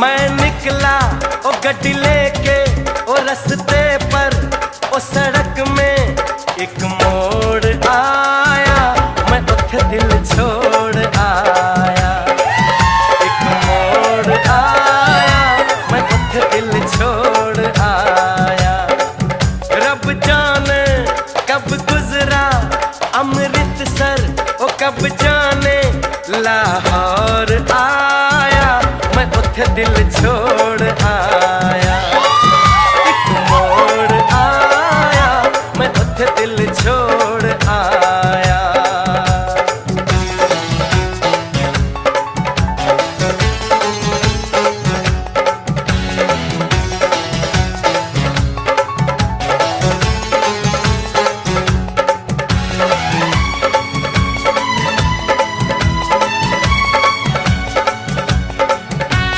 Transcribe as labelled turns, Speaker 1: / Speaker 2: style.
Speaker 1: मैं निकला ओ गड्डी लेके ओ रस्ते पर ओ सड़क में एक मोड़ आया, मैं उठे दिल छोड़ आया। एक मोड़ आया, मैं उठे दिल छोड़ आया। रब जाने कब गुजरा अमृतसर, ओ कब जाने लाहौर आया, मैं उठे दिल छोड़